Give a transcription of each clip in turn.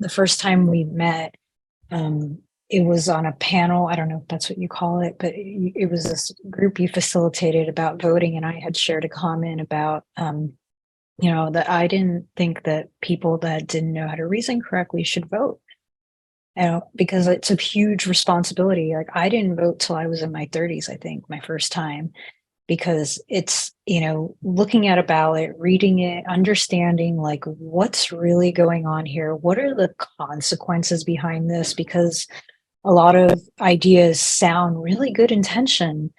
the first time we met, um, it was on a panel. I don't know if that's what you call it, but it was this group you facilitated about voting, and I had shared a comment about, that I didn't think that people that didn't know how to reason correctly should vote. Because it's a huge responsibility. Like I didn't vote till I was in my 30s, I think, my first time, because it's, looking at a ballot, reading it, understanding like what's really going on here. What are the consequences behind this? Because a lot of ideas sound really good intention,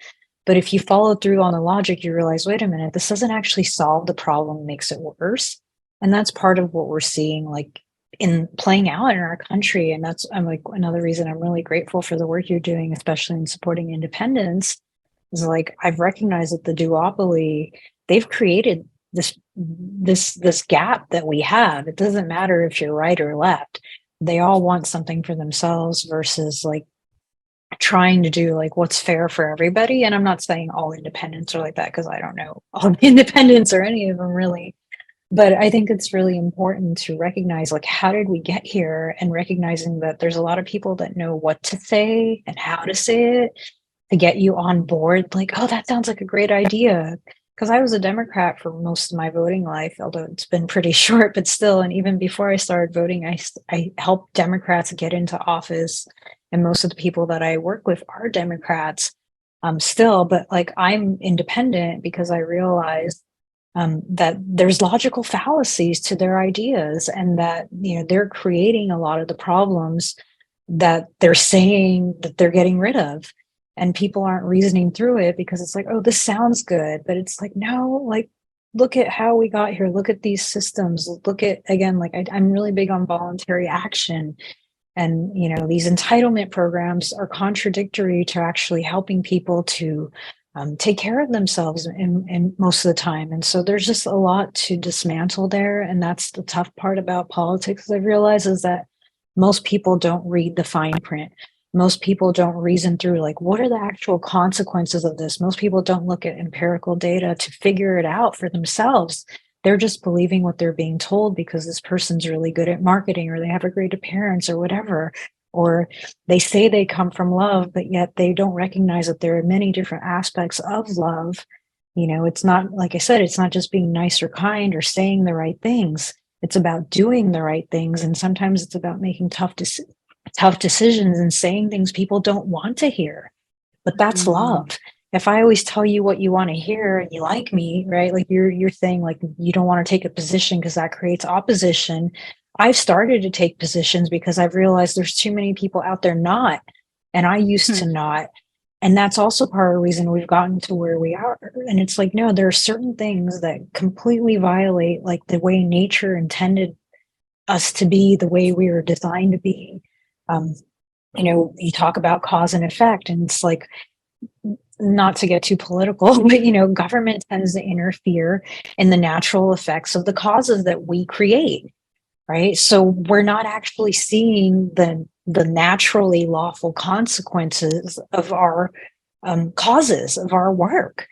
but if you follow through on the logic, you realize, wait a minute, this doesn't actually solve the problem, makes it worse. And that's part of what we're seeing, like in playing out in our country. And I'm like, another reason I'm really grateful for the work you're doing, especially in supporting independence, is like, I've recognized that the duopoly, they've created this gap that we have. It doesn't matter if you're right or left. They all want something for themselves versus like trying to do like what's fair for everybody. And I'm not saying all independents are like that, because I don't know all the independents or any of them really. But I think it's really important to recognize, like, how did we get here, and recognizing that there's a lot of people that know what to say and how to say it to get you on board. Like, oh, that sounds like a great idea. Because I was a Democrat for most of my voting life, although it's been pretty short, but still. And even before I started voting, I helped Democrats get into office. And most of the people that I work with are Democrats still. But like, I'm independent because I realized that there's logical fallacies to their ideas, and that they're creating a lot of the problems that they're saying that they're getting rid of, and people aren't reasoning through it because it's like, oh, this sounds good, but it's like, no, like, look at how we got here, look at these systems, look at, again, like I'm really big on voluntary action, and these entitlement programs are contradictory to actually helping people to take care of themselves in most of the time. And so there's just a lot to dismantle there. And that's the tough part about politics, I've realized, is that most people don't read the fine print. Most people don't reason through, like, what are the actual consequences of this? Most people don't look at empirical data to figure it out for themselves. They're just believing what they're being told because this person's really good at marketing, or they have a great appearance, or whatever. Or they say they come from love, but yet they don't recognize that there are many different aspects of love. It's not, like I said, it's not just being nice or kind or saying the right things. It's about doing the right things. And sometimes it's about making tough decisions and saying things people don't want to hear. But that's Mm. love. If I always tell you what you want to hear and you like me, right? Like you're saying, like, you don't want to take a position because that creates opposition. I've started to take positions because I've realized there's too many people out there not, and I used to not. And that's also part of the reason we've gotten to where we are. And it's like, no, there are certain things that completely violate like the way nature intended us to be, the way we were designed to be. Um, you talk about cause and effect, and it's like, not to get too political, but government tends to interfere in the natural effects of the causes that we create, right? So we're not actually seeing the naturally lawful consequences of our causes of our work,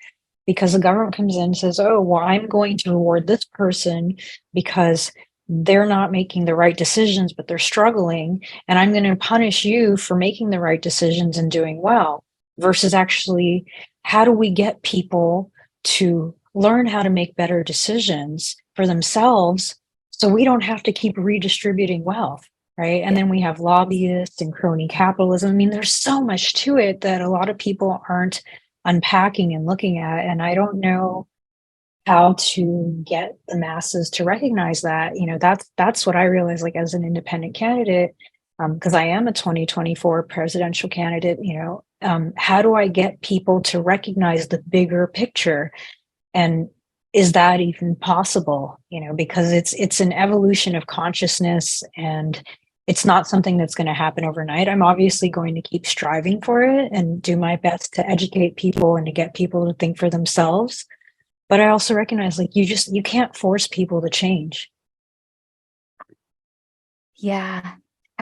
because the government comes in and says, oh, well, I'm going to reward this person because they're not making the right decisions, but they're struggling, and I'm going to punish you for making the right decisions and doing well. Versus actually, how do we get people to learn how to make better decisions for themselves so we don't have to keep redistributing wealth, right? And then we have lobbyists and crony capitalism. I mean, there's so much to it that a lot of people aren't unpacking and looking at. And I don't know how to get the masses to recognize that. That's what I realized, like, as an independent candidate, because I am a 2024 presidential candidate. How do I get people to recognize the bigger picture? And is that even possible? Because it's an evolution of consciousness, and it's not something that's going to happen overnight. I'm obviously going to keep striving for it and do my best to educate people and to get people to think for themselves. But I also recognize, like, you can't force people to change. Yeah.